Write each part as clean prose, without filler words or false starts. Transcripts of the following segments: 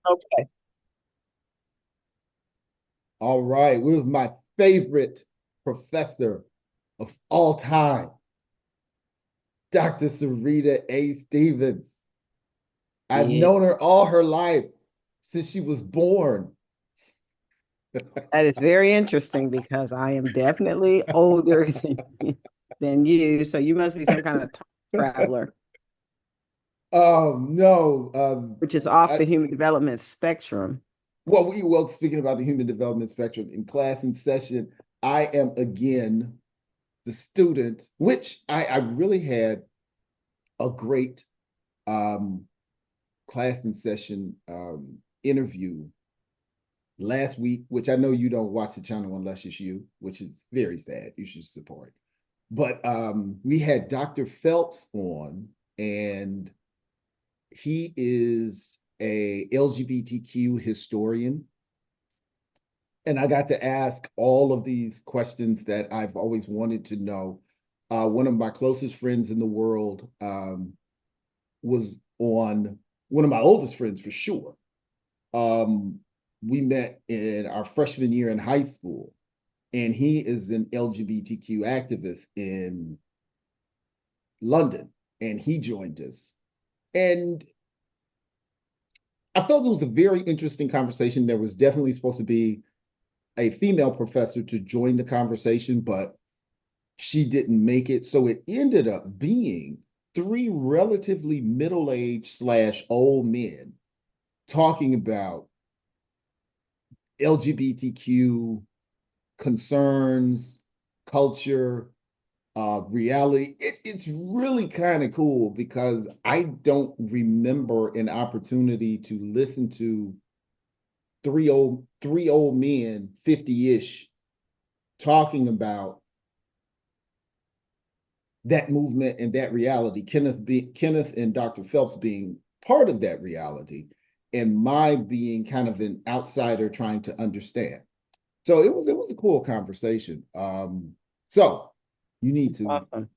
Okay. All right. With my favorite professor of all time, Dr. Sarita A. Stevens. I've Yeah, known her all her life since she was born. that is very interesting because I am definitely older than you. So you must be some kind of time traveler, Oh no. which is off I, the human development spectrum. well, speaking about the human development spectrum in class and session, I am again the student, which I really had a great um, class and session interview last week, which I know you don't watch the channel unless it's you, which is very sad. You should support. But we had Dr. Phelps on, and he is a LGBTQ historian. And I got to ask all of these questions that I've always wanted to know. One of my closest friends in the world was on, one of my oldest friends for sure. Um, we met in our freshman year in high school, and he is an LGBTQ activist in London, and he joined us. And I felt it was a very interesting conversation. There was definitely supposed to be a female professor to join the conversation, but she didn't make it. So it ended up being three relatively middle-aged slash old men talking about LGBTQ concerns, culture, reality. It's really kind of cool because I don't remember an opportunity to listen to three old men, 50-ish, talking about that movement and that reality. Kenneth and Dr. Phelps being part of that reality, and my being kind of an outsider trying to understand. So it was a cool conversation. So you need to Awesome.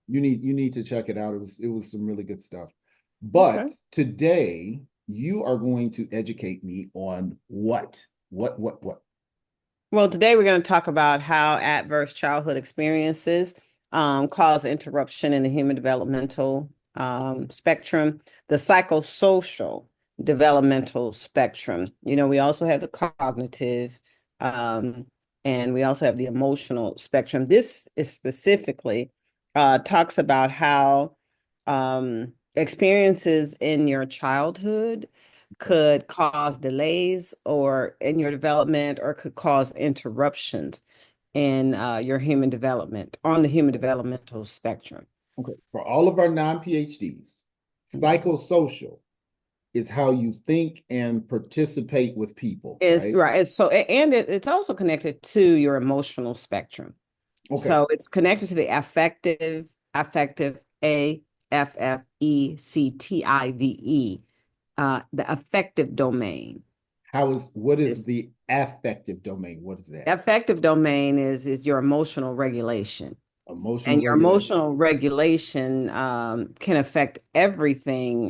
you need to check it out. It was some really good stuff. Okay. But today you are going to educate me on what? What? Well, today we're going to talk about how adverse childhood experiences cause interruption in the human developmental spectrum, the psychosocial developmental spectrum. We also have the cognitive, um, and we also have the emotional spectrum. This is specifically talks about how experiences in your childhood Okay. could cause delays or in your development or could cause interruptions in your human development on the human developmental spectrum. Okay. For all of our non-PhDs, Mhm. psychosocial is how you think and participate with people, It's right? right. It's also connected to your emotional spectrum. Okay. So it's connected to the affective, affective, the affective domain. What is This the affective domain? What is that? affective domain is your emotional regulation. Emotional And your regulation. emotional regulation can affect everything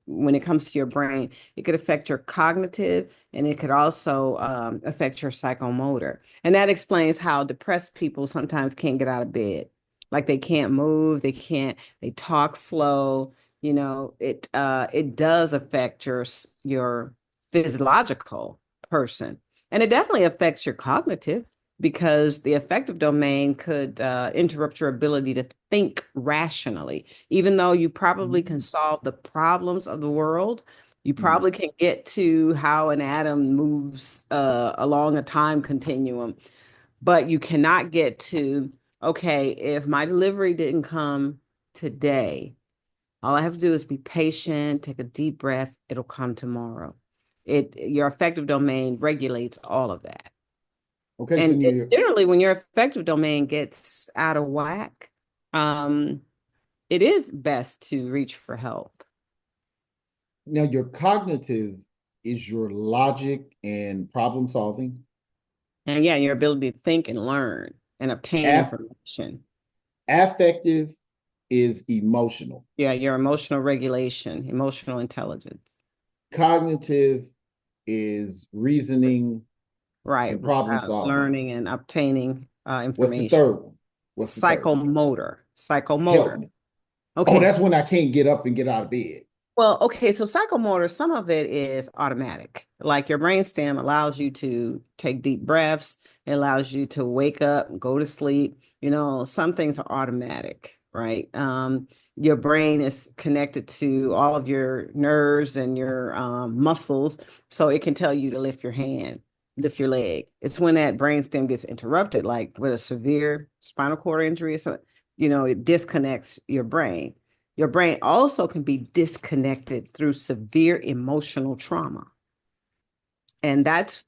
when it comes to your brain. It could affect your cognitive and it could also affect your psychomotor. And that explains how depressed people sometimes can't get out of bed. Like they can't move, they talk slow. It does affect your physiological person. And it definitely affects your cognitive because the affective domain could interrupt your ability to think rationally. Even though you probably can Mm-hmm. solve the problems of the world, you probably can get to how an atom moves along a time continuum, but you cannot get to, okay, if my delivery didn't come today, all I have to do is be patient, take a deep breath, it'll come tomorrow. Your affective domain regulates all of that. Okay, so And now generally, when your affective domain gets out of whack, um, it is best to reach for help. your cognitive is your logic and problem solving. And yeah, your ability to think and learn and obtain Aff- information. Affective is emotional. Yeah, your emotional regulation, emotional intelligence. Cognitive is reasoning Right. and problem solving. Learning and obtaining What's the information. third one? What's the third one? Psychomotor. Help Psychomotor. me. Oh, Okay. that's when I can't get up and get out of bed. Well, okay, so psychomotor, some of it is automatic. Like your brainstem allows you to take deep breaths, it allows you to wake up and go to sleep. Some things are automatic, right? Your brain is connected to all of your nerves and your muscles, so it can tell you to lift your hand, lift your leg. It's when that brainstem gets interrupted, like with a severe spinal cord injury or something, it disconnects your brain. Your brain also can be disconnected through severe emotional trauma. And that's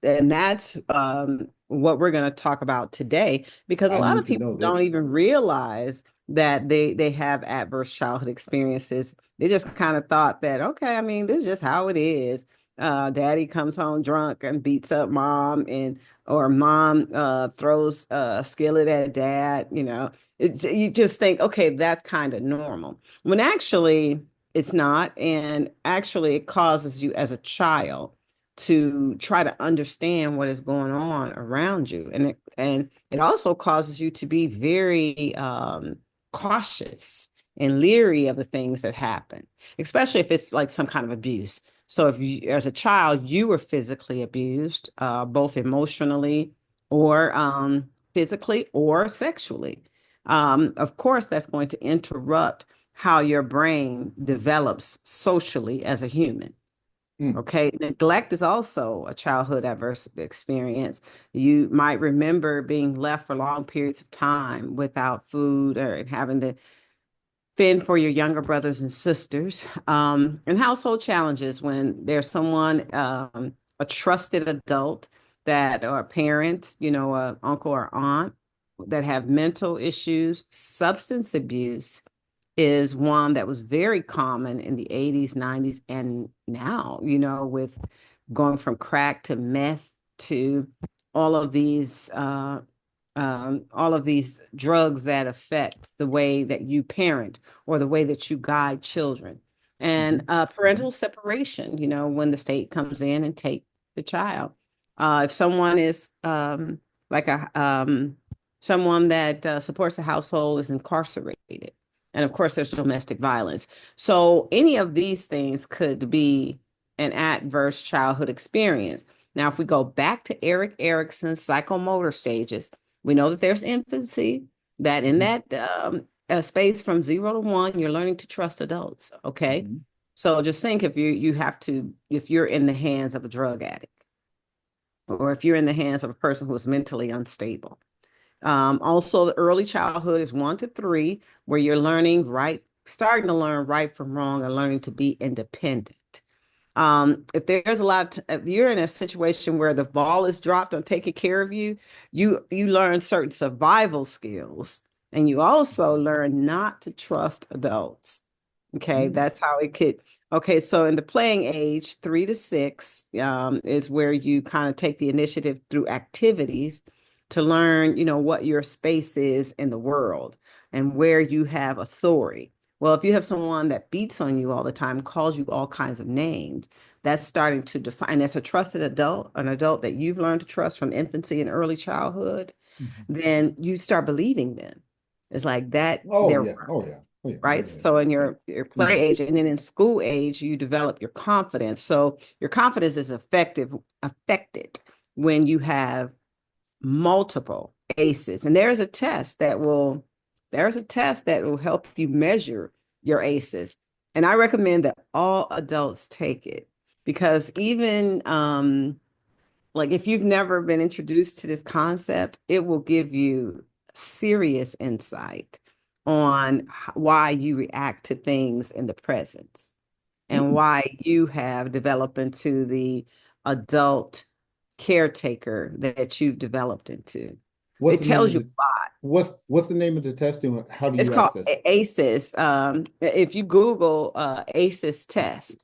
what we're going to talk about today, because a I lot of need to people know don't this. even realize that they have adverse childhood experiences. They just kind of thought that, okay, I mean, this is just how it is. Daddy comes home drunk and beats up mom, and or mom throws a skillet at dad. You just think, okay, that's kind of normal, when actually it's not. And actually it causes you as a child to try to understand what is going on around you. And it also causes you to be very cautious and leery of the things that happen, especially if it's like some kind of abuse. So if you, as a child, you were physically abused, both emotionally or physically or sexually, of course, that's going to interrupt how your brain develops socially as a human. Mm, Okay, neglect is also a childhood adverse experience. You might remember being left for long periods of time without food, or having to fend for your younger brothers and sisters, and household challenges when there's someone, a trusted adult, that or a parent, a uncle or aunt, that have mental issues. Substance abuse is one that was very common in the 80s, 90s, and now, with going from crack to meth to all of these drugs that affect the way that you parent or the way that you guide children. And mhm, parental separation, when the state comes in and take the child. If someone is like a someone that supports the household is incarcerated. And of course, there's domestic violence. So any of these things could be an adverse childhood experience. Now, if we go back to Erik Erikson's psychomotor stages, we know that there's infancy, that in mhm, that space from 0 to 1, you're learning to trust adults. Okay. mhm, So just think, if you're in the hands of a drug addict, or if you're in the hands of a person who is mentally unstable. Also, the early childhood is 1 to 3, where you're starting to learn right from wrong and learning to be independent. If there's if you're in a situation where the ball is dropped on taking care of you, you learn certain survival skills, and you also learn not to trust adults. Okay, mhm. that's how it could. Okay, so in the playing age, 3 to 6, is where you kind of take the initiative through activities to learn, what your space is in the world and where you have authority. Well, if you have someone that beats on you all the time, calls you all kinds of names, that's starting to define. That's a trusted adult, an adult that you've learned to trust from infancy and early childhood. Mhm. Then you start believing them. It's like that. Oh They're yeah. Oh yeah. Oh yeah. right. Yeah. So in Yeah. your play Mhm, age, and then in school age, you develop your confidence. So your confidence is affected when you have multiple ACEs. And there's a test that will help you measure your ACEs. And I recommend that all adults take it, because even like if you've never been introduced to this concept, it will give you serious insight on why you react to things in the present, and mm. why you have developed into the adult caretaker that you've developed into. What's It the name tells of you the a lot. what's the name of the testing? How do It's you called access it? ACEs. If you Google ACEs test,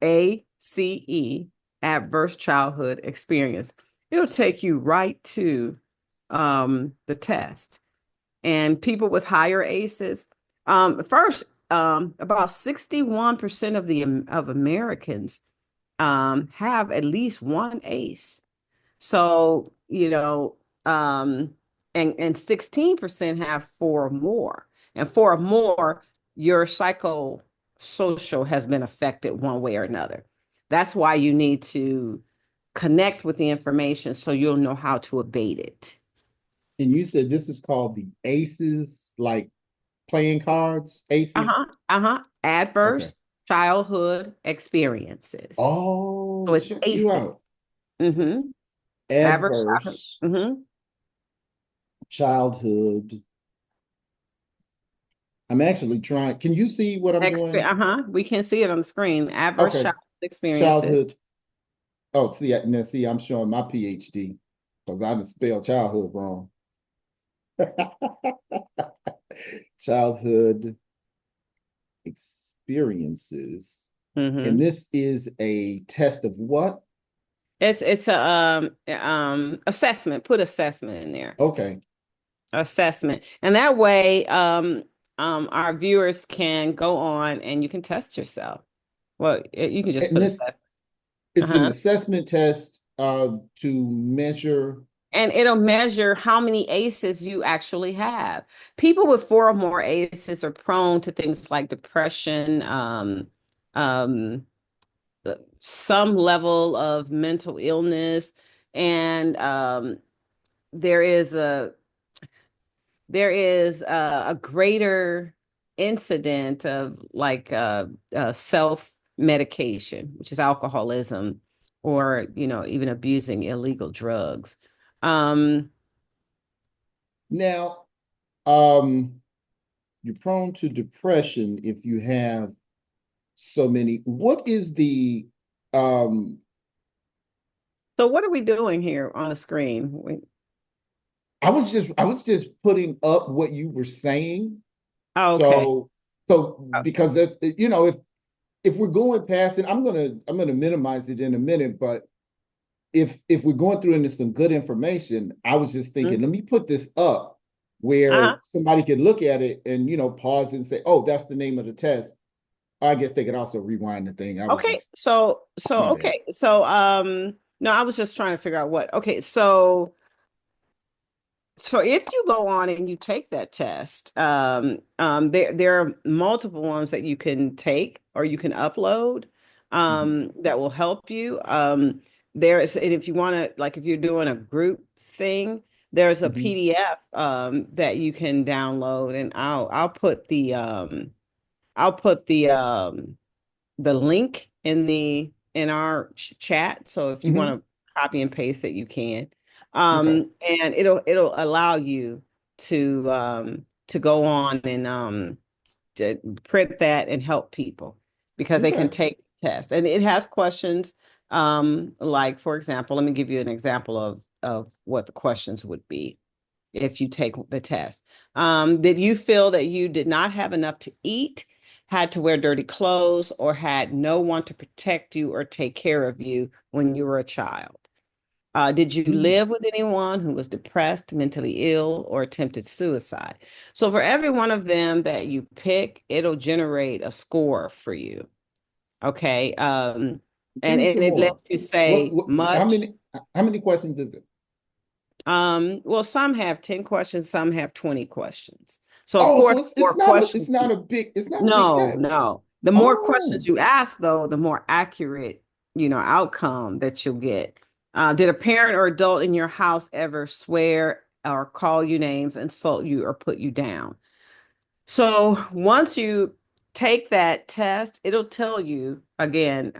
ACEs. ACE, adverse childhood experience, it'll take you right to the test. And people with higher ACEs, first, about 61% of Americans have at least one ACE. So, um, and 16% have four or more. And four or more, your psychosocial has been affected one way or another. That's why you need to connect with the information so you'll know how to abate it. And you said this is called the ACEs, like playing cards, ACEs. Uh-huh. Uh-huh. Okay. Adverse childhood experiences. Oh, So it's check you ACEs. out. Mm-hmm. Adverse childhood. Adverse Mm-hmm. childhood. I'm actually trying. Can you see what I'm doing? Uh-huh. We can see it on the screen. Adverse Okay. childhood experiences. Childhood. Oh, see, now see, I'm showing my PhD because I didn't spell childhood wrong. Childhood experiences. And Mm-hmm. this is a test of what? It's a assessment. Put assessment in there. Okay. Assessment. And that way our viewers can go on and you can test yourself. Well, you can just And put this assessment. it's an Uh-huh. assessment test to measure. And it'll measure how many ACEs you actually have. People with four or more ACEs are prone to things like depression, um, some level of mental illness, and there is a a greater incident of like self medication, which is alcoholism, or even abusing illegal drugs. Um, Now, um, you're prone to depression if you have so many. What is the um so what are we doing here on the screen? I was just putting up what you were saying. Oh, okay. So Uh, because that's if we're going past it, I'm gonna minimize it in a minute, but if we're going through into some good information, I was just thinking, mhm. let me put this up where Uh-huh. somebody can look at it and pause and say, oh, that's the name of the test. I guess they could also rewind the thing. I was Okay. just So my bad. okay. So no, I was just trying to figure out what. Okay, so if you go on and you take that test, there are multiple ones that you can take or you can upload Mhm. that will help you. And if you want to, like if you're doing a group thing, there's a Mhm. PDF that you can download, and I'll put the link in our chat. So if you Mhm. want to copy and paste it, you can. Okay. And it'll allow you to go on and to print that and help people because they can Okay. take the test. And it has questions like, for example, let me give you an example of what the questions would be if you take the test. Did you feel that you did not have enough to eat, had to wear dirty clothes, or had no one to protect you or take care of you when you were a child? Did you Mm. live with anyone who was depressed, mentally ill, or attempted suicide? So for every one of them that you pick, it'll generate a score for you. Okay. Give And me some it lets more. you What's say what, much. how many questions is it? Well, some have 10 questions, some have 20 questions. So of Oh, course, so the more it's questions, not a big no, test. no. The more questions Oh. you ask, though, the more accurate, outcome that you'll get. Did a parent or adult in your house ever swear or call you names, insult you, or put you down? So once you take that test, it'll tell you again,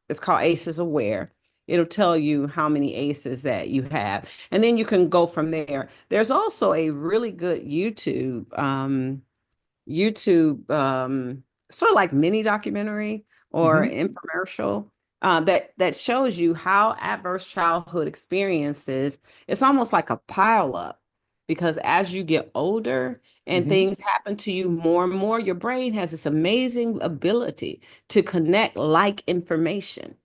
it's called ACEs Aware. It'll tell you how many ACEs that you have. And then you can go from there. There's also a really good YouTube sort of like mini documentary or Hmm. infomercial that shows you how adverse childhood experiences, it's almost like a pile up because as you get older and Hmm. things happen to you more and more, your brain has this amazing ability to connect like information.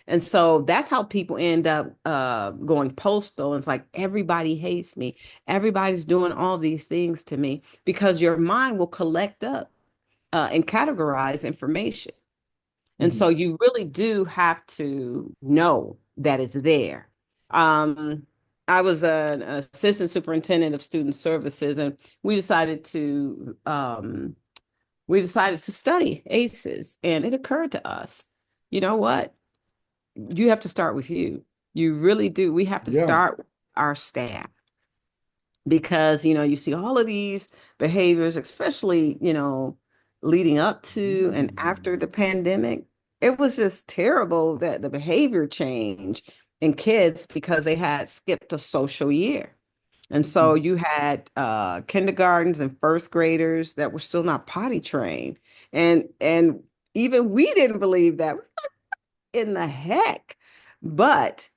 And so that's how people end up going postal. It's like everybody hates me. Everybody's doing all these things to me because your mind will collect up and categorize information. And Mm-hmm. so you really do have to know that it's there. Um, I was an assistant superintendent of student services, and we decided to study ACEs, and it occurred to us, you know what? You have to start with you. You really do. We have to Yeah. start with our staff because, you see all of these behaviors, especially, leading up to and after the pandemic. It was just terrible that the behavior change in kids because they had skipped a social year. And so Mm-hmm. you had kindergartens and first graders that were still not potty trained. And even we didn't believe that. In the heck? But,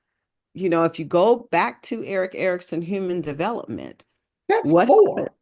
if you go back to Eric Erickson, human development, That's what happened? four.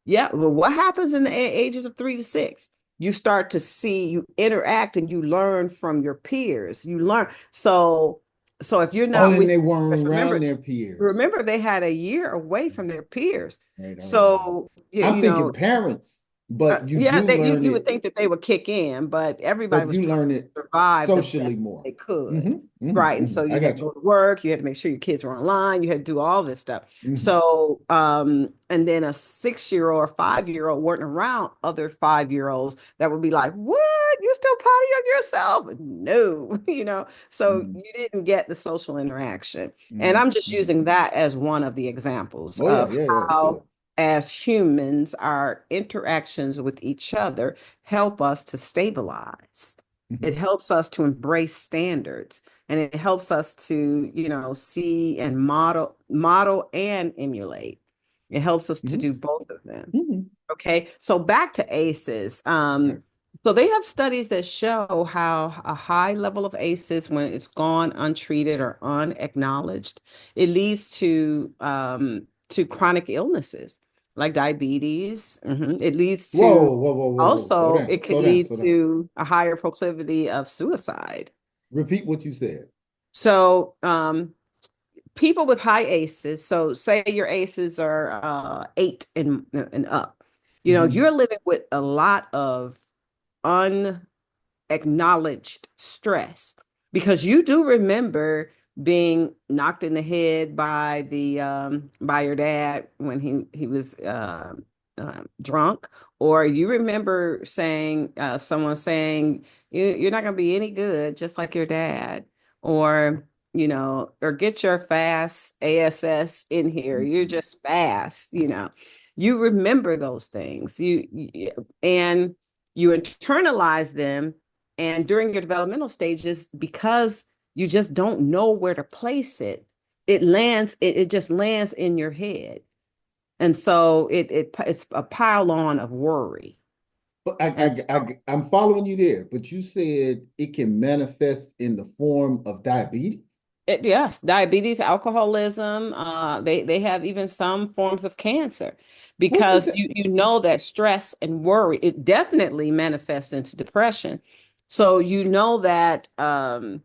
Yeah, well, what happens in the ages of 3 to 6? You start to see, you interact and you learn from your peers. You learn. So if you're Oh, not then with they peers, weren't around remember, their peers. remember they had a year away from their peers. Right, all right, all right. So you, I'm you know, thinking parents, but you yeah, do learn you would it, think that they would kick in, but everybody but was you trying learn it to survive the best socially more. they could. Mm-hmm. Mm-hmm. Right. And Mm-hmm. so I you had got to you. go to work, you had to make sure your kids were online, you had to do all this stuff. Mm-hmm. So, and then a 6-year-old or 5-year-old weren't around other 5-year-olds that would be like, what? You're still potty on yourself? No, so Mm-hmm. you didn't get the social interaction. And Mm-hmm. I'm just Mm-hmm. using that as one of the examples Oh yeah, of yeah, yeah. It's good. how as humans, our interactions with each other help us to stabilize. Mm-hmm. It helps us to embrace standards, and it helps us to, see and model and emulate. It helps us to Mm-hmm. do both of them. Mm-hmm. Okay, so back to ACEs. Okay. So they have studies that show how a high level of ACEs, when it's gone untreated or unacknowledged, it leads to chronic illnesses like diabetes. It leads to Whoa, whoa, whoa, whoa, whoa. Slow also down, it could slow down, lead slow down. to a higher proclivity of suicide. Repeat what you said. So people with high ACEs, so say your ACEs are 8 and up, Mm-hmm. you're living with a lot of unacknowledged stress because you do remember being knocked in the head by your dad when he was drunk, or you remember saying someone saying you're not going to be any good just like your dad, or or get your fast ass in here, you're Mm-hmm. just fast. You remember those things, and you internalize them, and during your developmental stages, because you just don't know where to place it, it just lands in your head, and so it's a pile on of worry. But And so I'm following you there, but you said it can manifest in the form of diabetes. yes, diabetes, alcoholism, they have even some forms of cancer, What does because that? you know that stress and worry, it definitely manifests into depression. So you know that and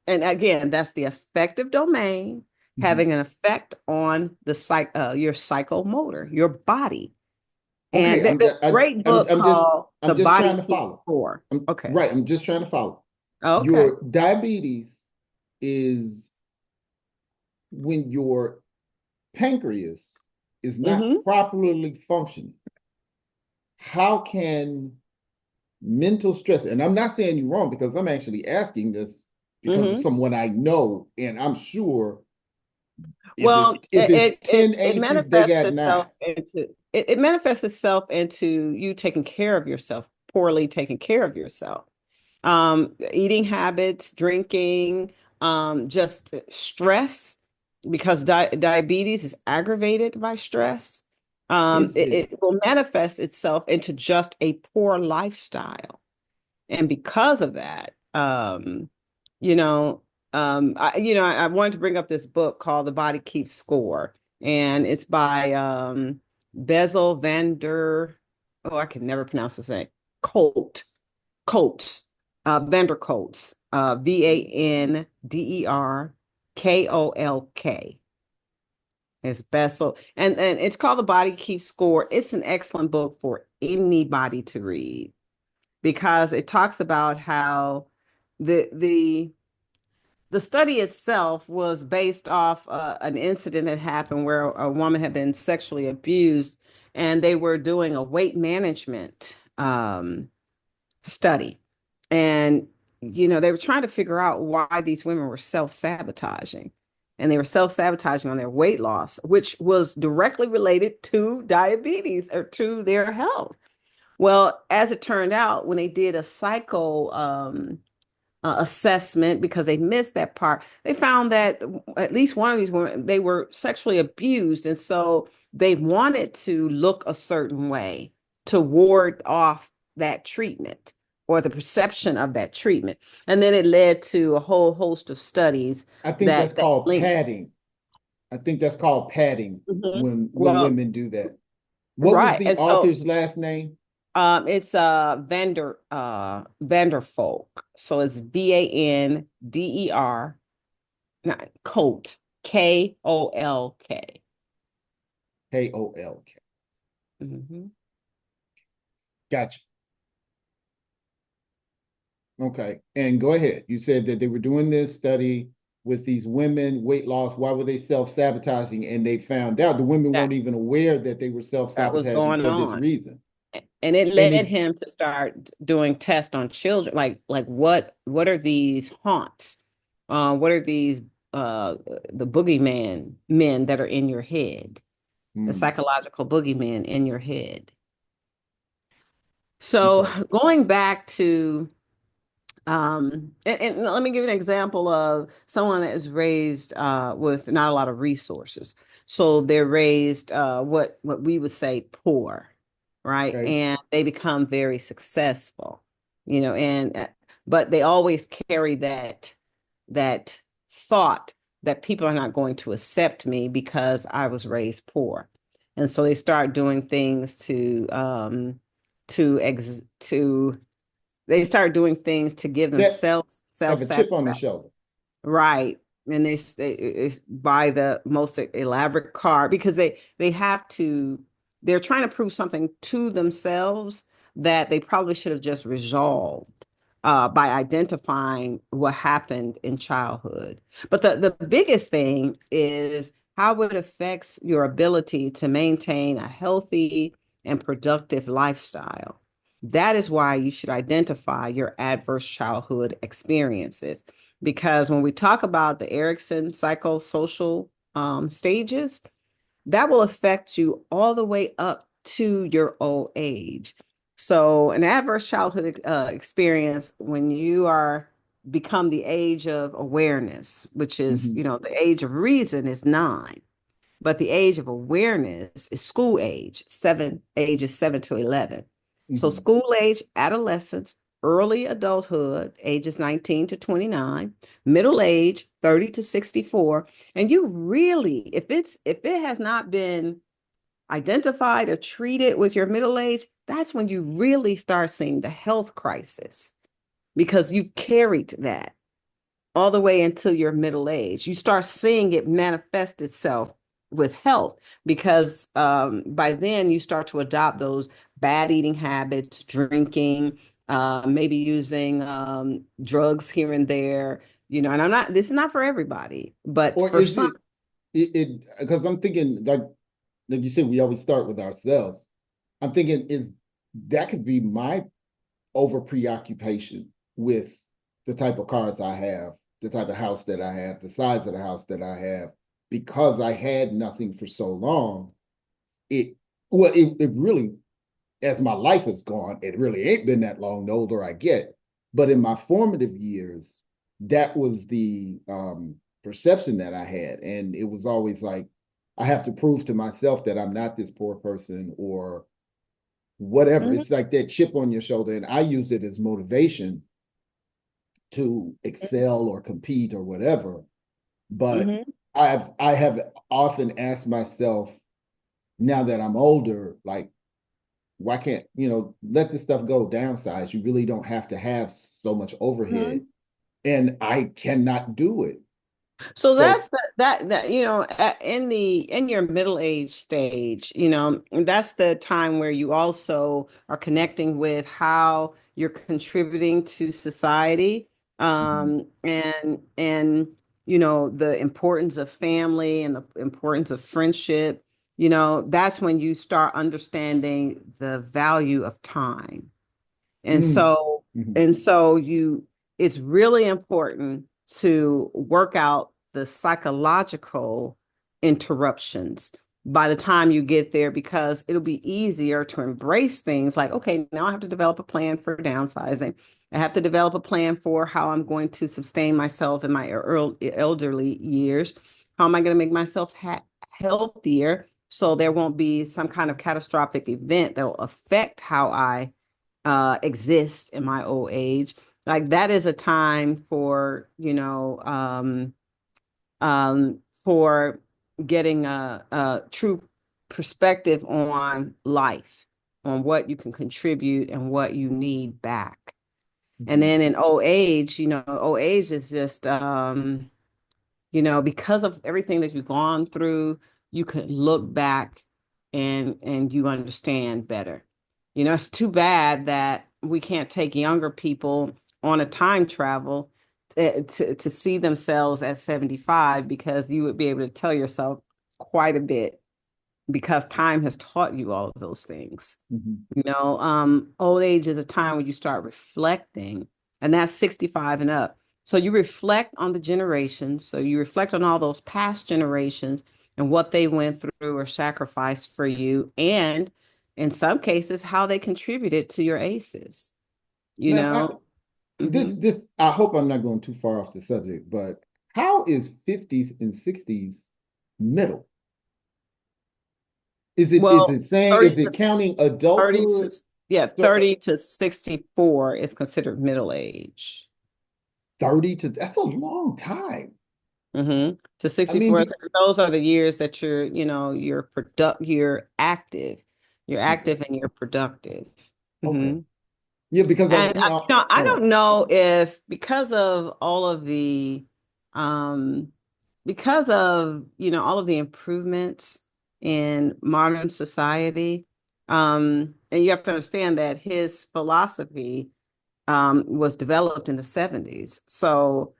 again, that's the affective domain Mhm. having an effect on your psychomotor, your body. And Okay, there's a great book called The I'm just Body trying to Keeps follow. Score. I'm Okay. right. I'm just trying to follow. Okay. Your diabetes is when your pancreas is not Mm-hmm. properly functioning. How can mental stress, and I'm not saying you're wrong because I'm actually asking this because of Mm-hmm. someone I know, and I'm sure Well, if it's 10 it aces, they manifests got nine. itself into it manifests itself into you taking care of yourself, poorly taking care of yourself. Eating habits, drinking, just stress, because diabetes is aggravated by stress. Is it? It will manifest itself into just a poor lifestyle. And because of that, you know, I wanted to bring up this book called The Body Keeps Score, and it's by Bezel Vander. Oh, I can never pronounce his name. Colt Coates, Vander Coates, VanderKolk. It's Bessel, and it's called The Body Keeps Score. It's an excellent book for anybody to read. because it talks about how the the the study itself was based off an incident that happened where a woman had been sexually abused, and they were doing a weight management study. And, they were trying to figure out why these women were self-sabotaging. And they were self-sabotaging on their weight loss, which was directly related to diabetes or to their health. Well, as it turned out, when they did a assessment, because they missed that part, they found that at least one of these women, they were sexually abused, and so they wanted to look a certain way to ward off that treatment or the perception of that treatment. And then it led to a whole host of studies I think that's that called linked. padding. I think that's called padding Mhm. when Well, women do that. What was right. the And so author's last name? it's Vanderfolk. So it's Vander, not Colt, Kolk. Kolk. Hmm. Gotcha. Okay. And go ahead. You said that they were doing this study with these women, weight loss. Why were they self-sabotaging? And they found out the women That weren't even aware that they were that was self-sabotaging going for this on. reason. And it And led it, him to start doing tests on children, like what are these haunts? What are these the boogeyman men that are in your head, the hmm, psychological boogeyman in your head. So okay. going back to and let me give you an example of someone that is raised with not a lot of resources. So they're raised what we would say poor, right? Okay. And they become very successful, and but they always carry that thought that people are not going to accept me because I was raised poor. And so they start doing things to they start doing things to give That themselves have a chip on the self-satisfaction. shoulder. Right. And they buy the most elaborate car because they have to, they're trying to prove something to themselves that they probably should have just resolved by identifying what happened in childhood. But the biggest thing is how it affects your ability to maintain a healthy and productive lifestyle. That is why you should identify your adverse childhood experiences, because when we talk about the Erickson psychosocial stages, that will affect you all the way up to your old age. So, an adverse childhood experience when you are become the age of awareness, which is, Hmm. the age of reason is 9, but the age of awareness is school age, ages 7 to 11. So Hmm. school age, adolescence, early adulthood, ages 19 to 29, middle age, 30 to 64. And you really, if it has not been identified or treated with your middle age, that's when you really start seeing the health crisis because you've carried that all the way until your middle age. You start seeing it manifest itself with health because by then you start to adopt those bad eating habits, drinking, maybe using drugs here and there. And this is not for everybody, but Or for is some. it because I'm thinking like you said, we always start with ourselves. I'm thinking is that could be my over preoccupation with the type of cars I have, the type of house that I have, the size of the house that I have, because I had nothing for so long. It it really, as my life has gone, it really ain't been that long. The older I get, but in my formative years, that was the perception that I had, and it was always like I have to prove to myself that I'm not this poor person or whatever. Mhm, It's like that chip on your shoulder, and I use it as motivation to excel or compete or whatever. But mhm, I have often asked myself now that I'm older, like, why can't let this stuff go, downsize? You really don't have to have so much overhead. mhm. And I cannot do it. So So, that's that in your middle age stage, that's the time where you also are connecting with how you're contributing to society, mhm. and the importance of family and the importance of friendship. That's when you start understanding the value of time. And Mm, so, mhm, and so you, it's really important to work out the psychological interruptions by the time you get there, because it'll be easier to embrace things like, okay, now I have to develop a plan for downsizing. I have to develop a plan for how I'm going to sustain myself in my elderly years. How am I going to make myself healthier so there won't be some kind of catastrophic event that will affect how I exist in my old age. Like that is a time for, for getting a true perspective on life, on what you can contribute and what you need back. And mhm. then in old age, old age is just, because of everything that you've gone through, you can look back and you understand better. It's too bad that we can't take younger people on a time travel to see themselves at 75, because you would be able to tell yourself quite a bit, because time has taught you all of those things. Mhm. Old age is a time when you start reflecting, and that's 65 and up. So you reflect on the generations. So you reflect on all those past generations and what they went through or sacrificed for you, and in some cases, how they contributed to your ACEs. You Now, know, this hmm this I hope I'm not going too far off the subject, but how is 50s and 60s middle? Is well, it saying, 30 is to it counting 30 to adulthood? yeah, So 30 to 64 is considered middle age. 30 to, that's a long time. To I mean, 64. Those are the years that you're okay, active and you're productive. okay. hmm Yeah, because And I all right. don't know if because of all of the um because of all of the improvements in modern society, and you have to understand that his philosophy was developed in the 70s. So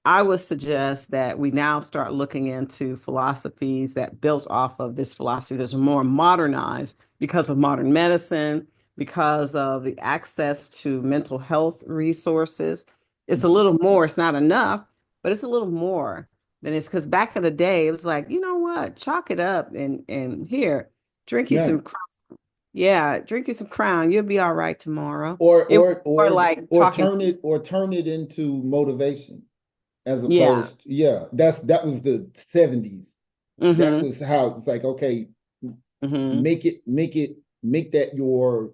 I would suggest that we now start looking into philosophies that built off of this philosophy that's more modernized because of modern medicine, because of the access to mental health resources. It's a Mhm. little more, it's not enough, but it's a little more than it's, because back in the day, it was like, you know what, chalk it up and here, drink you Right. some, yeah, drink you some Crown, you'll be all right tomorrow. Or It was or more or like talking, or turn it into motivation, as yeah. opposed, yeah, that was the 70s. That Mm-hmm. was how it's like, okay, Mm-hmm. make it make it make that your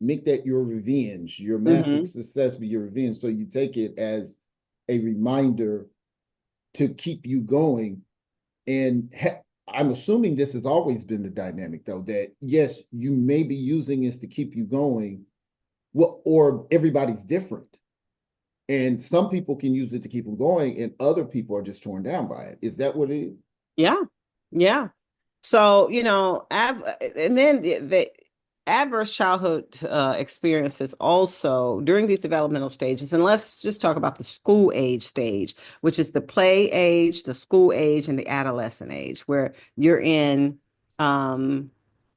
make that your revenge, your massive Mm-hmm. success be your revenge. So you take it as a reminder to keep you going. And I'm assuming this has always been the dynamic, though, that yes, you may be using this to keep you going. Well, or everybody's different. And some people can use it to keep them going, and other people are just torn down by it. Is that what it is? Yeah. Yeah. So, and then the adverse childhood experiences also during these developmental stages, and let's just talk about the school age stage, which is the play age, the school age, and the adolescent age, where you're in um,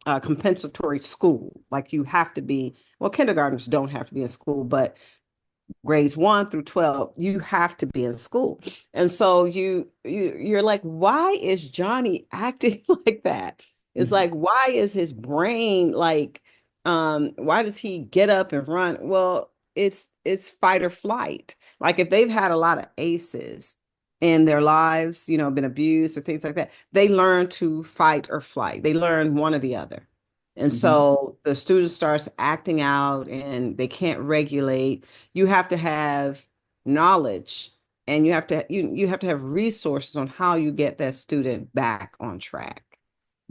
compensatory school. Like you have to be, well, kindergartners don't have to be in school, but grades 1 through 12, you have to be in school. And so you're like, why is Johnny acting like that? It's Mhm. like, why is his brain like, why does he get up and run? Well, it's fight or flight. Like if they've had a lot of aces in their lives, been abused or things like that, they learn to fight or flight. They learn one or the other. And Mhm. so the student starts acting out and they can't regulate. You have to have knowledge, and you have to have resources on how you get that student back on track.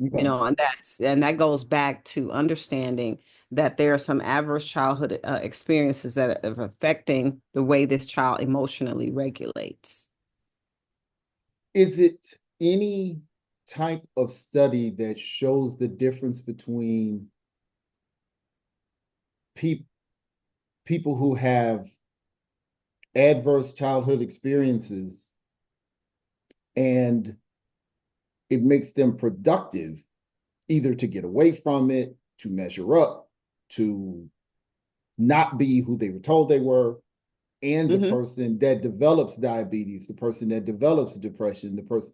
Okay. And that goes back to understanding that there are some adverse childhood experiences that are affecting the way this child emotionally regulates. Is it any type of study that shows the difference between pe- people who have adverse childhood experiences and it makes them productive either to get away from it, to measure up, to not be who they were told they were, and the Mhm. person that develops diabetes, the person that develops depression, the person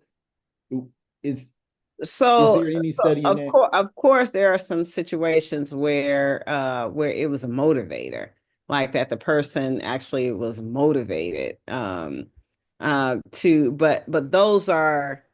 who is So, there any so study in that? of course, there are some situations where it was a motivator, like that the person actually was motivated but those are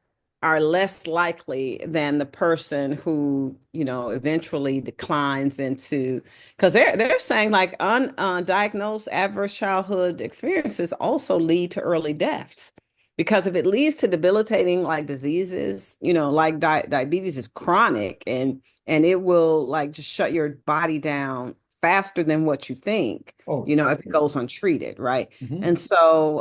less likely than the person who, eventually declines into, because they're saying like undiagnosed adverse childhood experiences also lead to early deaths. Because if it leads to debilitating like diseases, like diabetes is chronic, and it will like just shut your body down faster than what you think, Oh, if it goes untreated, right? mm-hmm, And so,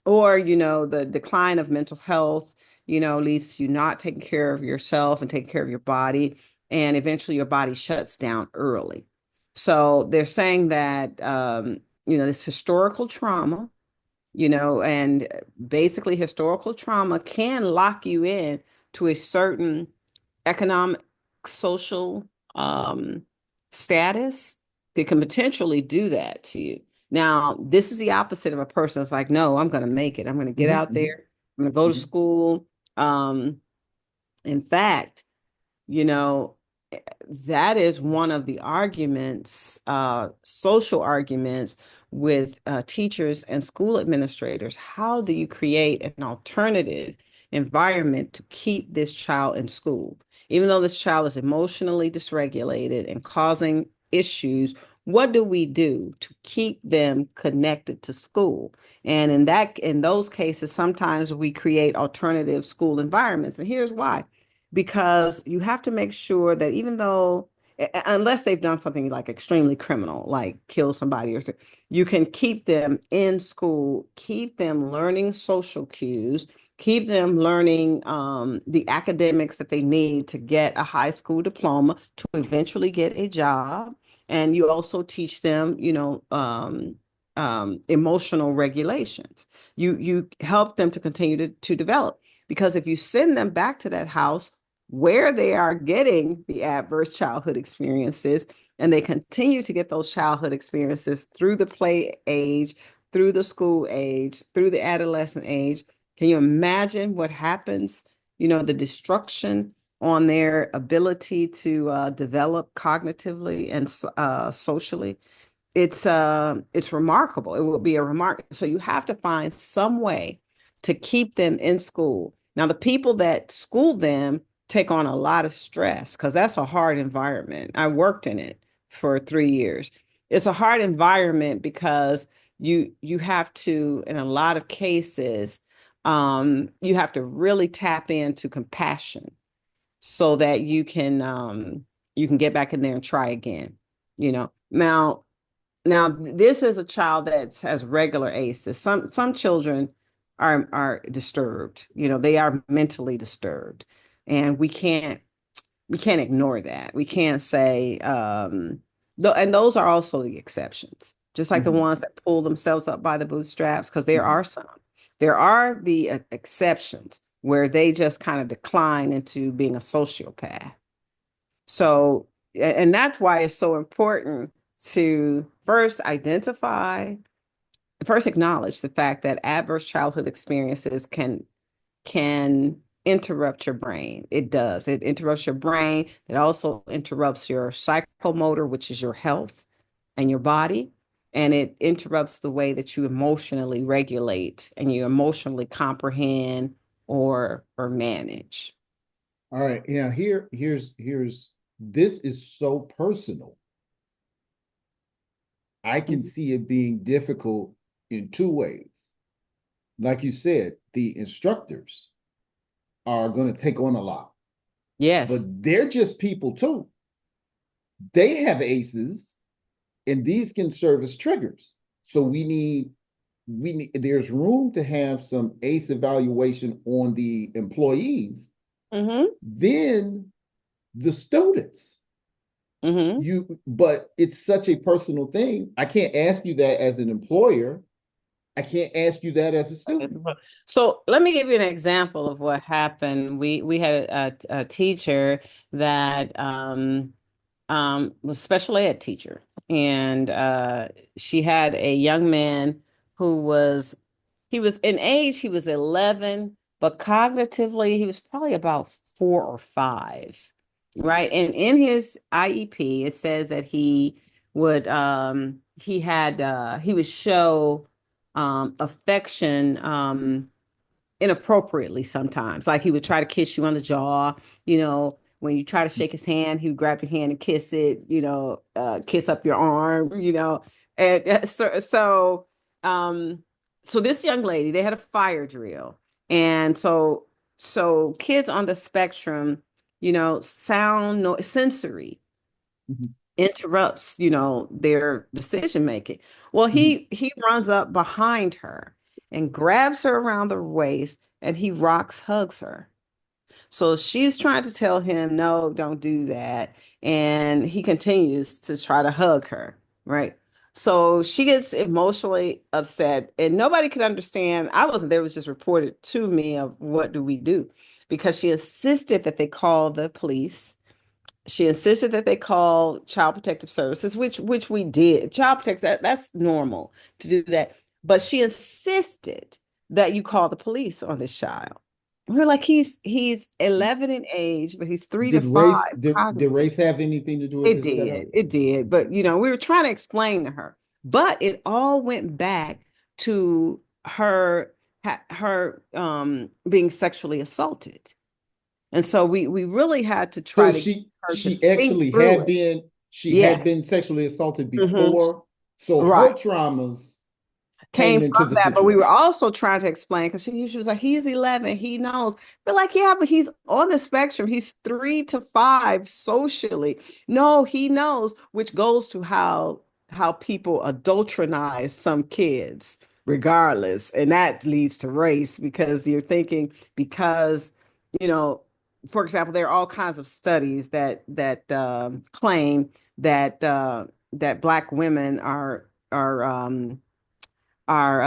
or, the decline of mental health, leads to you not taking care of yourself and taking care of your body. And eventually your body shuts down early. So they're saying that, this historical trauma, and basically historical trauma can lock you in to a certain economic, social um, status. That can potentially do that to you. Now, this is the opposite of a person that's like, no, I'm going to make it. I'm going to get mm-hmm, out mm-hmm, there. I'm going to go to mm-hmm, school. Um, in fact, you know, that is one of the arguments, social arguments with teachers and school administrators. How do you create an alternative environment to keep this child in school? Even though this child is emotionally dysregulated and causing issues, what do we do to keep them connected to school? And in those cases, sometimes we create alternative school environments. And here's why: because you have to make sure that even though, unless they've done something like extremely criminal, like kill somebody or something, you can keep them in school, keep them learning social cues, keep them learning the academics that they need to get a high school diploma to eventually get a job. And you also teach them, emotional regulations. You help them to continue to develop, because if you send them back to that house where they are getting the adverse childhood experiences, and they continue to get those childhood experiences through the play age, through the school age, through the adolescent age. Can you imagine what happens? The destruction on their ability to develop cognitively and socially. It's remarkable. It will be a remark. So you have to find some way to keep them in school. Now, the people that school them take on a lot of stress, because that's a hard environment. I worked in it for 3 years. It's a hard environment because you have to, in a lot of cases, you have to really tap into compassion so that you can get back in there and try again. Now, this is a child that has regular ACEs. Some children are disturbed. They are mentally disturbed, and we can't ignore that. We can't say, and those are also the exceptions, just like the mm-hmm, ones that pull themselves up by the bootstraps, because there mm-hmm. are some. There are the exceptions where they just kind of decline into being a sociopath. So, and that's why it's so important to first acknowledge the fact that adverse childhood experiences can interrupt your brain. It does. It interrupts your brain. It also interrupts your psychomotor, which is your health and your body. And it interrupts the way that you emotionally regulate and you emotionally comprehend or manage. All right. Yeah, here's this is so personal. I can Mhm. see it being difficult in two ways. Like you said, the instructors are going to take on a lot, but Yes. they're just people too. They have aces, and these can serve as triggers. So we need there's room to have some ACE evaluation on the employees, Mm-hmm. then the students. Mm-hmm. But it's such a personal thing. I can't ask you that as an employer. I can't ask you that as a student. So let me give you an example of what happened. We had a teacher that was a special ed teacher, and she had a young man who was he was in age he was 11, but cognitively he was probably about 4 or 5, right? And in his IEP, it says that he would show affection inappropriately sometimes. Like he would try to kiss you on the jaw, when you try to shake his hand, he would grab your hand and kiss it, kiss up your arm, And so this young lady, they had a fire drill. And so kids on the spectrum, sound, no, sensory Mhm. interrupts, their decision making. Well, Mhm. he runs up behind her and grabs her around the waist and he rocks hugs her. So she's trying to tell him, no, don't do that. And he continues to try to hug her, right? So she gets emotionally upset, and nobody could understand. I wasn't there, it was just reported to me of what do we do? Because she insisted that they call the police. She insisted that they call Child Protective Services, which we did. Child Protective, that's normal to do that. But she insisted that you call the police on this child. We're like, he's 11 in age, but he's three to Did five race did cognitive. race have anything to do with It this setup? did, it did. But we were trying to explain to her, but it all went back to her being sexually assaulted. And so we really had to try So to get she her to she think actually through had it. been she had Yes. been sexually assaulted Hmm. before. So her Right. traumas Came came into from the that, but we were situation. also trying to explain because she was like, he's 11, he knows. We're like, yeah, but he's on the spectrum. He's 3 to 5 socially. No, he knows, which goes to how people adulterinize some kids, regardless. And that leads to race because you're thinking because, you know, for example, there are all kinds of studies that claim that Black women are are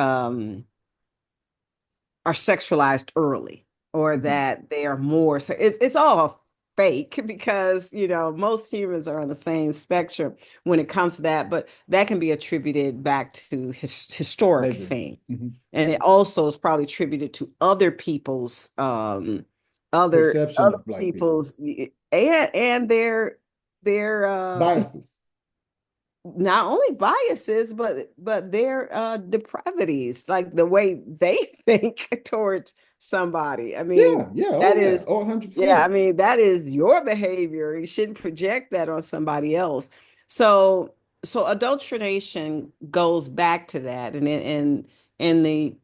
sexualized early, or Mhm. that they are more so it's all fake because most humans are on the same spectrum when it comes to that, but that can be attributed back to historic Maybe. things, Mhm. and it also is probably attributed to other people's Perception other of Black people. people's and their Biases. not only biases but their depravities, like the way they think towards somebody. I mean, Yeah, yeah, oh that yeah. is, Oh, yeah, I 100%. mean, that is your behavior. You shouldn't project that on somebody else. So adulteration goes back to that, and in the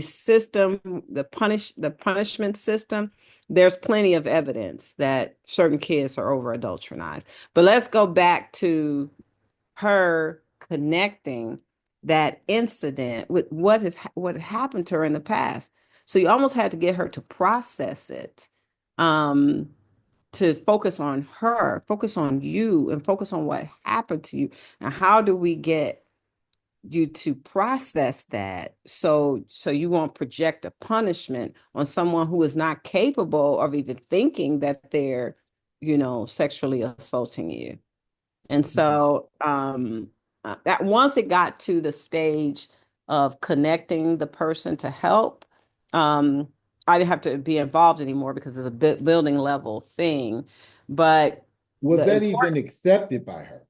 system, the punishment system, there's plenty of evidence that certain kids are over adulterized. But let's go back to her connecting that incident with what had happened to her in the past. So you almost had to get her to process it, um, to focus on her, focus on you, and focus on what happened to you. And how do we get you to process that so you won't project a punishment on someone who is not capable of even thinking that they're sexually assaulting you. And Mhm. so that once it got to the stage of connecting the person to help, um I didn't have to be involved anymore because it's a bit building level thing. But Was the that important even accepted by her?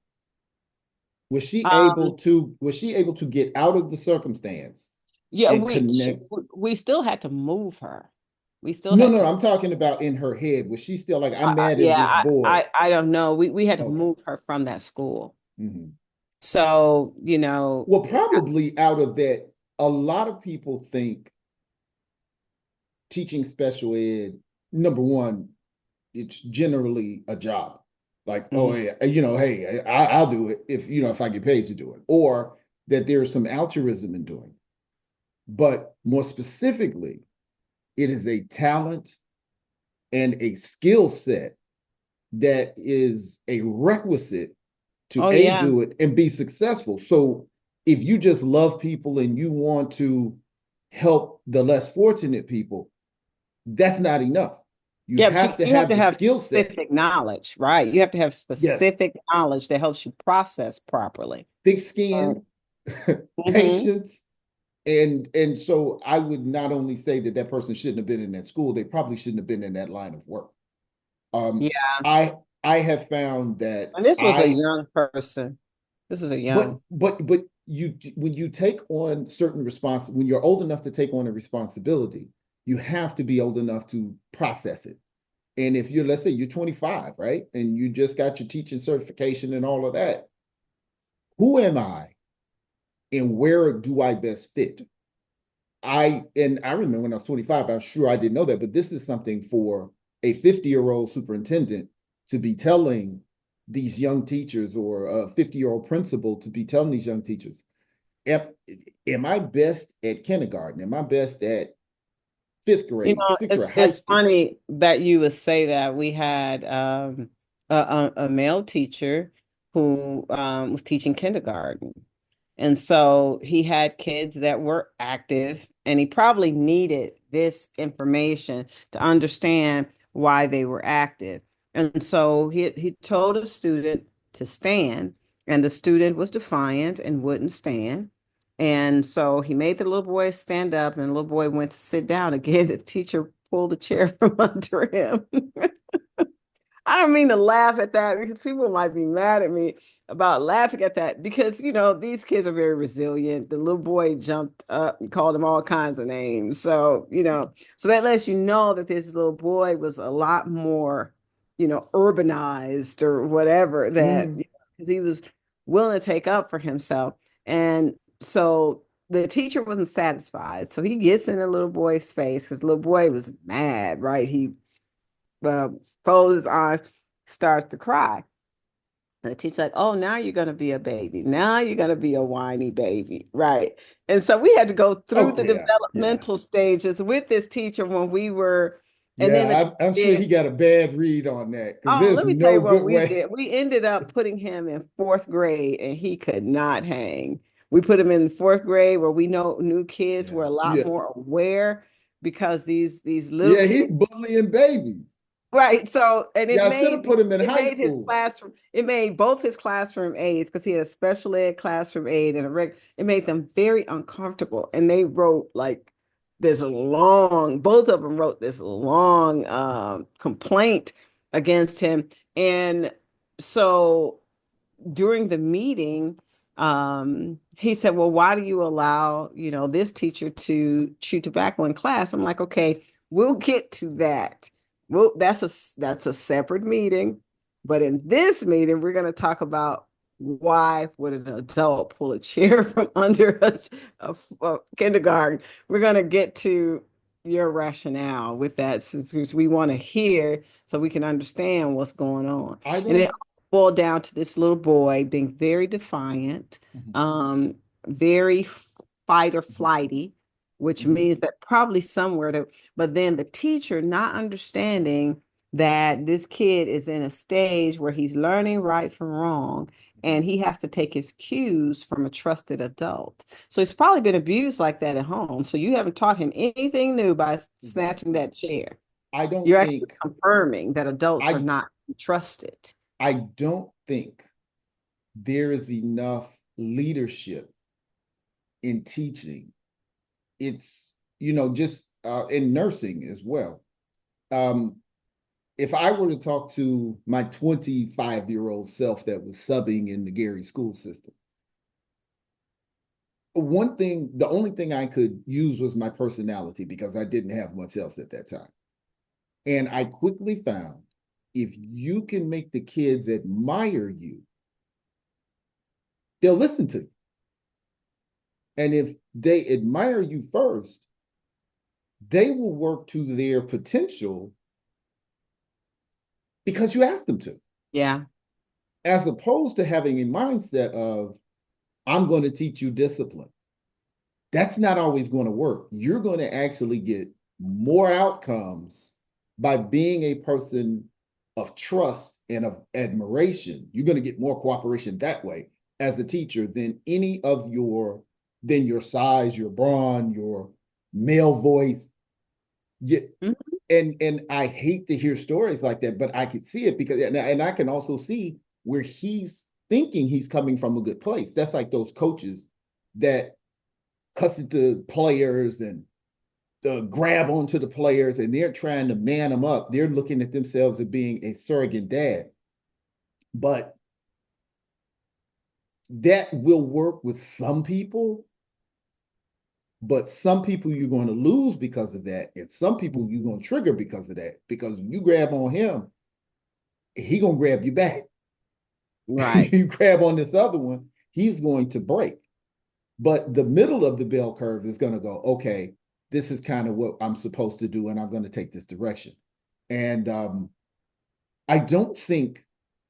um Was she able to get out of the circumstance yeah, and connect? we still had to move her. We still No, had no, to, I'm talking about in her head. Was she still like, I'm mad at yeah, this boy? I don't know. We had to Okay. move her from that school. Mhm. So, Well, probably out of that, a lot of people think teaching special ed, number one, it's generally a job. Like, oh mhm, yeah, hey, I'll do it if if I get paid to do it. Or that there is some altruism in doing. But more specifically, it is a talent and a skill set that is a requisite to Oh A, yeah. do it and be successful. So if you just love people and you want to help the less fortunate people, that's not enough. You Yeah, but have to you have have to the have skill set. specific knowledge, right? You have to have Yes, specific knowledge that helps you process properly. thick Right. skin, Hmm. patience, and so I would not only say that that person shouldn't have been in that school, they probably shouldn't have been in that line of work. Um, Yeah. I I have found that And this was a I young person. This is a but young. but you when you take on certain when you're old enough to take on a responsibility, you have to be old enough to process it. And if you're, let's say you're 25, right, and you just got your teaching certification and all of that, who am I and where do I best fit? I remember when I was 25, I'm sure I didn't know that, but this is something for a 50-year-old superintendent to be telling these young teachers, or a 50-year-old principal to be telling these young teachers, am, am I best at kindergarten? Am I best at fifth You grade, know, sixth grade, it's high it's school? funny that you would say that. We had a male teacher who was teaching kindergarten. And so he had kids that were active, and he probably needed this information to understand why they were active. And so he told a student to stand, and the student was defiant and wouldn't stand. And so he made the little boy stand up, and the little boy went to sit down again. The teacher pulled the chair from under him. I don't mean to laugh at that because people might be mad at me about laughing at that because, these kids are very resilient. The little boy jumped up and called him all kinds of names. So, so that lets you know that this little boy was a lot more, urbanized or whatever, that Mm-hmm. because he was willing to take up for himself. And so the teacher wasn't satisfied. So he gets in the little boy's face because the little boy was mad, right? He uh, closes his eyes, starts to cry. And the teacher's like, oh, now you're going to be a baby. Now you're going to be a whiny baby. Right. And so we had to go through the Okay, yeah. developmental stages with this teacher when we were, and then the Yeah, teacher I'm sure did. he got a bad read on that because Oh, there's let me tell no you what good we way. did. We ended up putting him in fourth grade and he could not hang. We put him in the fourth grade where we know new kids were Yeah, a lot yeah, more aware because these little yeah. He's kids. bullying babies. Right. So, and Yeah, I should have put him in it high made his school. classroom, it made both his classroom aides, because he had a special ed classroom aide and it made them very uncomfortable. And they wrote like both of them wrote this long complaint against him. And so during the meeting, he said, well, why do you allow, this teacher to chew tobacco in class? I'm like, okay, we'll get to that. Well, that's a separate meeting. But in this meeting, we're going to talk about why would an adult pull a chair from under a kindergarten. We're going to get to your rationale with that since we want to hear so we can understand what's going on. I And it don't. boiled down to this little boy being very defiant, Mhm, um, very fight or mhm, flighty, which mhm, means that probably somewhere that, but then the teacher not understanding that this kid is in a stage where he's learning right from wrong mhm, and he has to take his cues from a trusted adult. So he's probably been abused like that at home. So you haven't taught him anything new by snatching exactly. that chair. I don't You're actually think confirming that adults are I not trusted. I don't think there is enough leadership in teaching. It's, just in nursing as well. Um, if I were to talk to my 25-year-old self that was subbing in the Gary school system, the only thing I could use was my personality because I didn't have much else at that time. And I quickly found if you can make the kids admire you, they'll listen to you. And if they admire you first, they will work to their potential because you asked them to, Yeah. as opposed to having a mindset of, I'm going to teach you discipline. That's not always going to work. You're going to actually get more outcomes by being a person of trust and of admiration. You're going to get more cooperation that way as a teacher than any of than your size, your brawn, your male voice. Yeah, Mhm. and I hate to hear stories like that, but I could see it because and I can also see where he's thinking he's coming from a good place. That's like those coaches that cuss at the players and grab onto the players, and they're trying to man them up. They're looking at themselves as being a surrogate dad, but that will work with some people. But some people you're going to lose because of that, and some people you're going to trigger because of that. Because you grab on him, he gonna grab you back. Right. You grab on this other one, he's going to break. But the middle of the bell curve is going to go, okay, this is kind of what I'm supposed to do, and I'm going to take this direction. And I don't think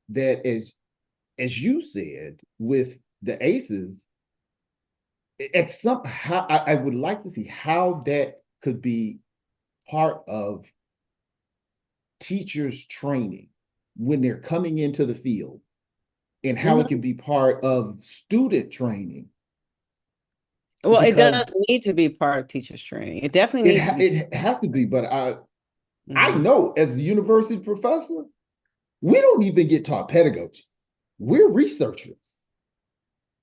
that as you said with the aces, at some how I would like to see how that could be part of teachers training when they're coming into the field, and how it Mhm. can be part of student training, Well, it because does need to be part of teachers training. It definitely needs to be. it has to be. But I Mhm. know as a university professor, we don't even get taught pedagogy. We're researchers.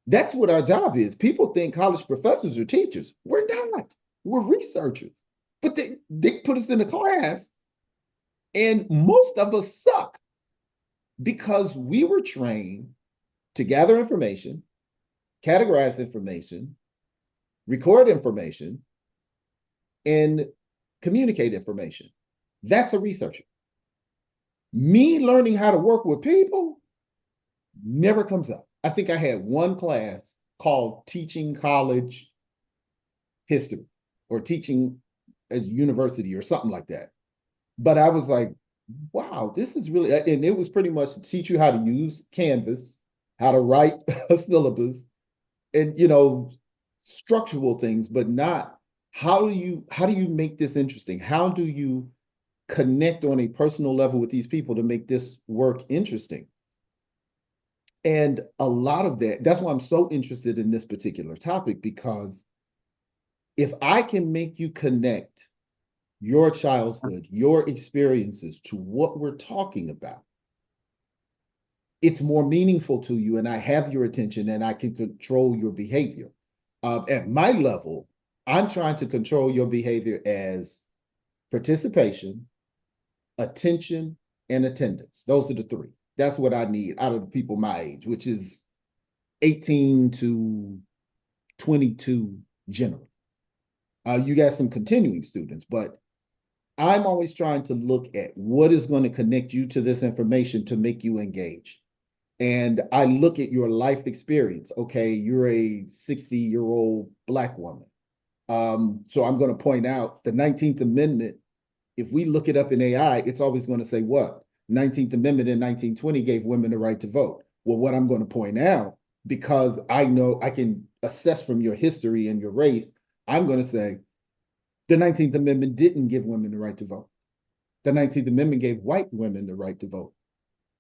That's what our job is. People think college professors are teachers. We're not. We're researchers. But they put us in a class, and most of us suck because we were trained to gather information, categorize information, record information, and communicate information. That's a researcher. Me learning how to work with people never comes up. I think I had one class called Teaching College History or Teaching a University or something like that. But I was like, wow, this is really, and it was pretty much to teach you how to use Canvas, how to write a syllabus, and structural things, but not how do you make this interesting? How do you connect on a personal level with these people to make this work interesting? And a lot of that's why I'm so interested in this particular topic, because if I can make you connect your childhood, your experiences to what we're talking about, it's more meaningful to you, and I have your attention, and I can control your behavior. At my level, I'm trying to control your behavior as participation, attention, and attendance. Those are the three. That's what I need out of the people my age, which is 18 to 22 generally. You got some continuing students, but I'm always trying to look at what is going to connect you to this information to make you engage. And I look at your life experience. Okay, you're a 60-year-old Black woman. So I'm going to point out the 19th Amendment. If we look it up in AI, it's always going to say what? 19th Amendment in 1920 gave women the right to vote. Well, what I'm going to point out, because I know I can assess from your history and your race, I'm going to say the 19th Amendment didn't give women the right to vote. The 19th Amendment gave white women the right to vote.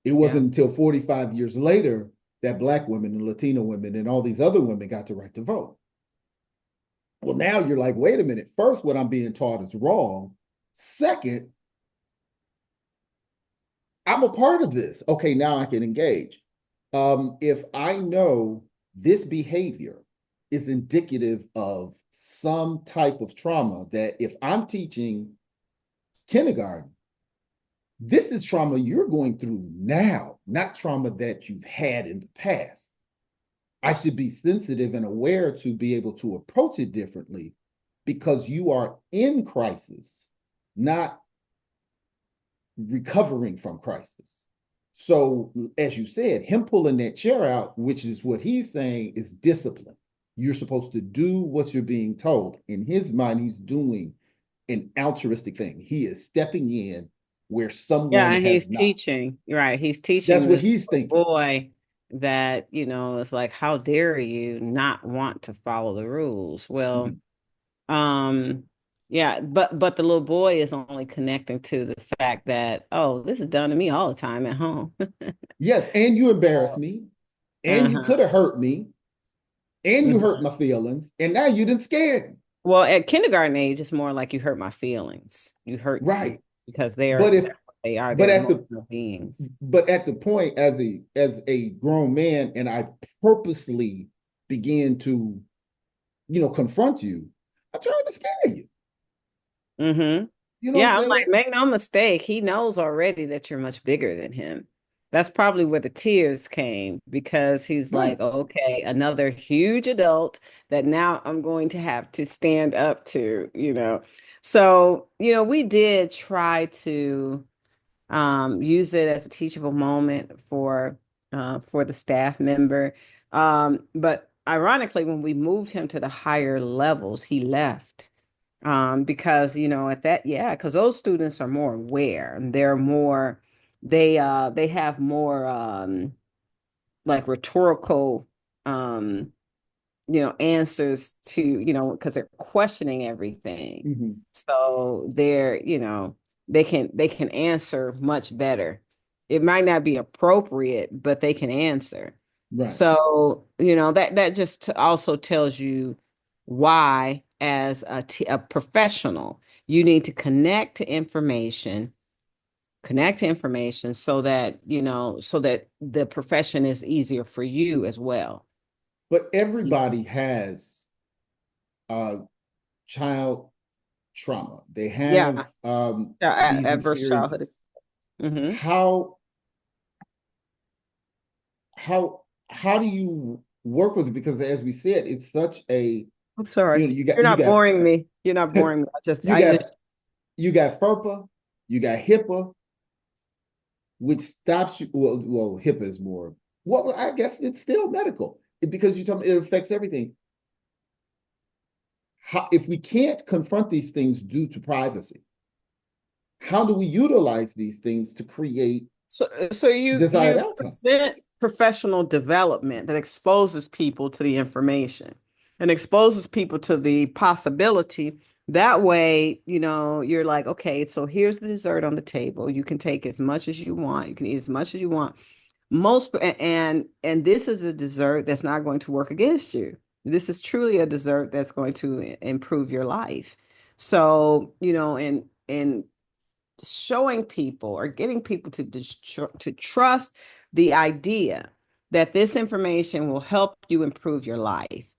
It Yeah. wasn't until 45 years later that Black women and Latino women and all these other women got the right to vote. Well, now you're like, wait a minute. First, what I'm being taught is wrong. Second, I'm a part of this. Okay, now I can engage. If I know this behavior is indicative of some type of trauma, that if I'm teaching kindergarten, this is trauma you're going through now, not trauma that you've had in the past. I should be sensitive and aware to be able to approach it differently because you are in crisis, not recovering from crisis. So, as you said, him pulling that chair out, which is what he's saying, is discipline. You're supposed to do what you're being told. In his mind, he's doing an altruistic thing. He is stepping in where Yeah, someone and he's has not. teaching. Right. He's That's teaching what this he's thinking. boy that, it's like, how dare you not want to follow the rules? Well, Mhm. um, yeah, but the little boy is only connecting to the fact that, oh, this is done to me all the time at home. Yes, and you embarrassed me, and you Uh-huh. could have hurt me, and you hurt Mhm. my feelings, and now you didn't scared me. Well, at kindergarten age, it's more like you hurt my feelings. You hurt me Right. because they're But if that's what they are. but They're at the emotional beings. but at the point as a grown man, and I purposely began to, confront you, I tried to scare you. Mm-hmm. You know what I'm Yeah, I'm like, saying? make no mistake. He knows already that you're much bigger than him. That's probably where the tears came because he's Right. like, okay, another huge adult that now I'm going to have to stand up to. So, we did try to use it as a teachable moment for the staff member. But ironically, when we moved him to the higher levels, he left because at that, yeah, because those students are more aware and they have more like rhetorical um answers to because they're questioning everything, Mhm. so they can answer much better. It might not be appropriate, but they can answer. Right. So that just also tells you why, as a professional, you need to connect to information so that the profession is easier for you as well. But everybody has uh child trauma. They have Yeah, these adverse childhood. experiences. Mm-hmm. How how how do you work with it? Because as we said, it's such a, I'm sorry. you got You're you not got boring me. You're not boring me. I just, you I got just, you got FERPA, you got HIPAA, which stops you. Well, HIPAA is more. Well, I guess it's still medical because you tell me it affects everything. How, if we can't confront these things due to privacy, how do we utilize these things to create so you desired you outcomes? present professional development that exposes people to the information and exposes people to the possibility. That way, you're like, okay, so here's the dessert on the table. You can take as much as you want. You can eat as much as you want. And this is a dessert that's not going to work against you. This is truly a dessert that's going to improve your life. So, and showing people or getting people to trust the idea that this information will help you improve your life.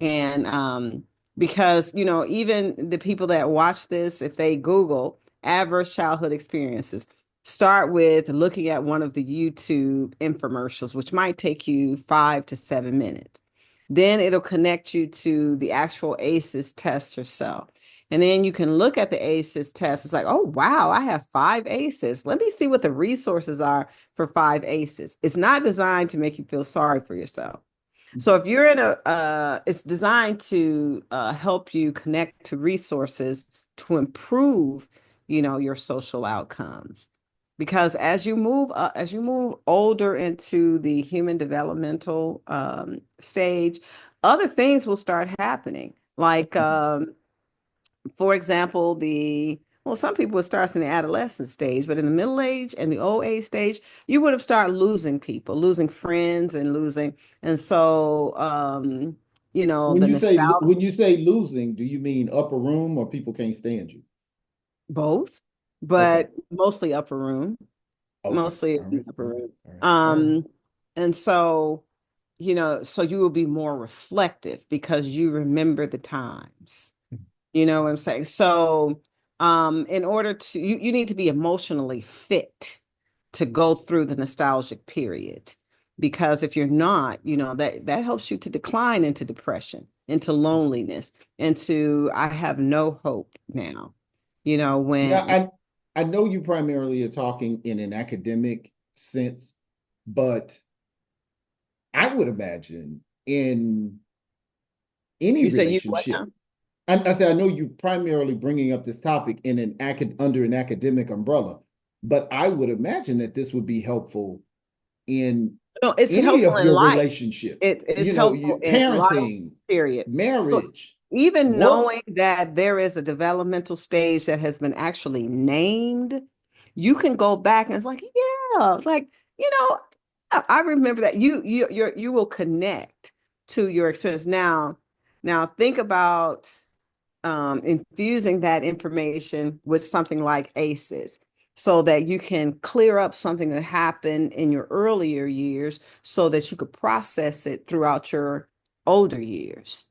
And because even the people that watch this, if they Google adverse childhood experiences, start with looking at one of the YouTube infomercials, which might take you 5 to 7 minutes. Then it'll connect you to the actual ACEs test yourself. And then you can look at the ACEs test. It's like, oh, wow, I have 5 ACEs. Let me see what the resources are for 5 ACEs. It's not designed to make you feel sorry for yourself. So if you're it's designed to help you connect to resources to improve, your social outcomes. Because as you move older into the human developmental stage, other things will start happening. Like, for example, some people it starts in the adolescent stage, but in the middle age and the old age stage, you would have started losing people, losing friends and losing. And so, the nostalgia, When you say losing, do you mean upper room or people can't stand you? both, Okay. but mostly upper room, Okay. mostly All in right. the All upper right. room. All right. All right. Um, and so, so you will be more reflective because you remember the times. You know what I'm saying? So, in order to, you need to be emotionally fit to go through the nostalgic period. Because if you're not, that helps you to decline into depression, into loneliness, into I have no hope now. Now, When I know you primarily are talking in an academic sense, but I would imagine in any you say you what now? relationship, I say I know you primarily bringing up this topic in under an academic umbrella, but I would imagine that this would be helpful in No, it's any helpful of in your life. relationships, It's helpful in life, parenting, period. So marriage, even work. knowing that there is a developmental stage that has been actually named, you can go back and it's like, yeah, like, you know, I remember that you will connect to your experience. Now think about infusing that information with something like ACEs so that you can clear up something that happened in your earlier years so that you could process it throughout your older years.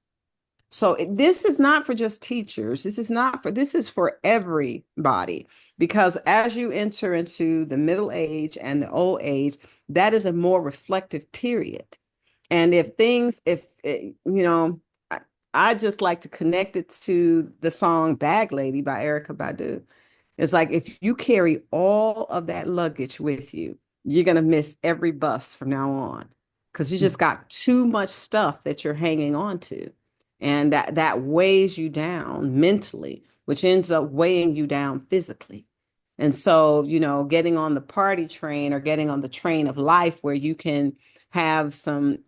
So this is not for just teachers. This is for everybody because as you enter into the middle age and the old age, that is a more reflective period. And I, I just like to connect it to the song Bag Lady by Erica Badu. It's like if you carry all of that luggage with you, you're going to miss every bus from now on because you just got too much stuff that you're hanging on to. And that weighs you down mentally, which ends up weighing you down physically. And so, getting on the party train or getting on the train of life where you can have some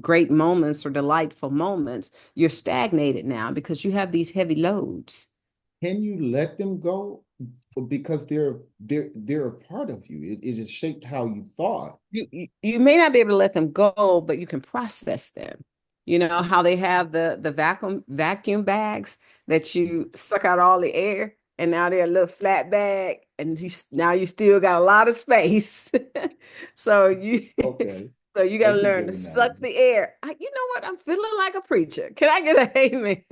great moments or delightful moments, you're stagnated now because you have these heavy loads. Can you let them go because they're a part of you? It has shaped how you thought. You may not be able to let them go, but you can process them. You know how they have the vacuum bags that you suck out all the air, and now they're a little flat bag, and now you still got a lot of space. So you Okay, so you got to that's a learn good to suck analogy. the air. You know what? I'm feeling like a preacher. Can I get a amen?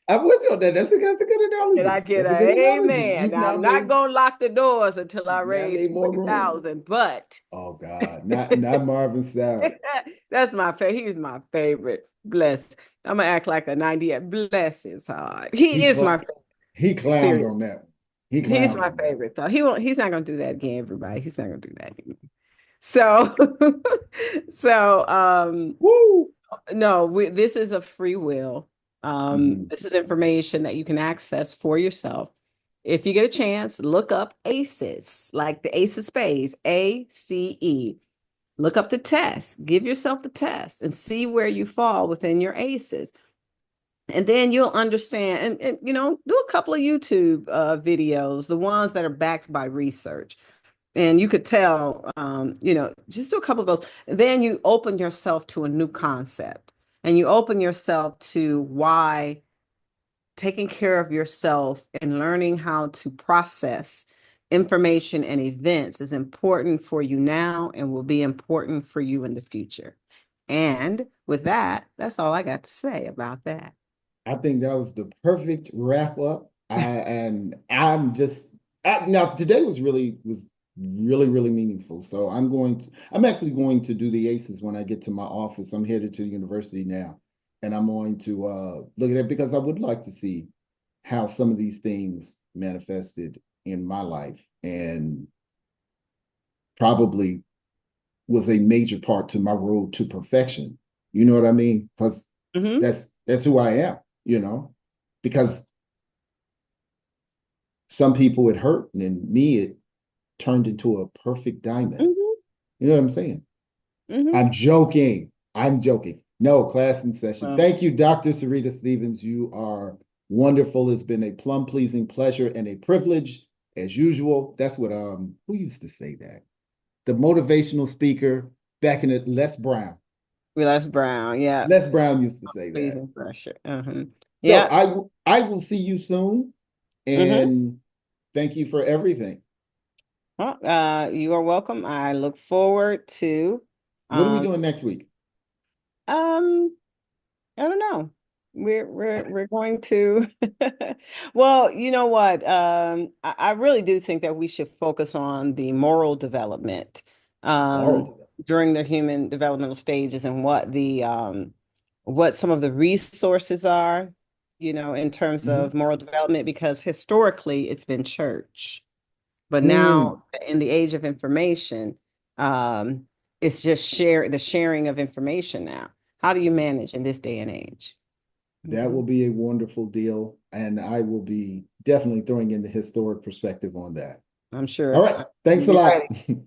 I'm with you on that. That's a good Can I analogy. get That's a a good analogy. amen? Now I'm not gonna lock the doors until I You've now raise made more room. 40,000, but Oh God, not Marvin Sapp. that's my favorite. He's my favorite. Bless. I'm gonna act like a 98. Bless his heart. He He is cl- my favorite. he clowned Serious. on that one. He He's clowned my on that one. favorite though. He's not gonna do that again, everybody. He's not gonna do that again. So so Woo! no, this is a free will. Mhm. This is information that you can access for yourself. If you get a chance, look up ACEs, like the ace of spades, ACE. Look up the test, give yourself the test and see where you fall within your ACEs. And then you'll understand and do a couple of YouTube videos, the ones that are backed by research. And you could tell, just do a couple of those. Then you open yourself to a new concept and you open yourself to why taking care of yourself and learning how to process information and events is important for you now and will be important for you in the future. And with that, that's all I got to say about that. I think that was the perfect wrap up. And I'm just now today was really meaningful. So I'm actually going to do the ACEs when I get to my office. I'm headed to the university now, and I'm going to look at it because I would like to see how some of these things manifested in my life, and probably was a major part to my road to perfection. You know what I mean? Because Mm-hmm. that's who I am, you know, because some people it hurt, and then me, it turned into a perfect diamond. Mm-hmm. You know what I'm saying? Mm-hmm. I'm joking. I'm joking. No, class in session. Well, Thank you, Dr. Sarita Stevens. You are wonderful. It's been a plum pleasing pleasure and a privilege as usual. That's what who used to say that? The motivational speaker back in it, Les Brown. Les Brown, yeah. Les Brown used to say that. Pleasing pressure. Uh-huh. So Yeah. I will see you soon, Mm-hmm. and thank you for everything. Well, you are welcome. I look forward to What are we um doing next week? um I don't know. We're going to well, you know what? I really do think that we should focus on the moral development Moral um development. during the human developmental stages and what some of the resources are, in terms Mm-hmm. of moral development, because historically it's been church. But Mm, now in the age of information, um, it's just the sharing of information now. How do you manage in this day and age? that Hmm. will be a wonderful deal, and I will be definitely throwing in the historic perspective on that. I'm All sure. right. Thanks a Be ready. lot.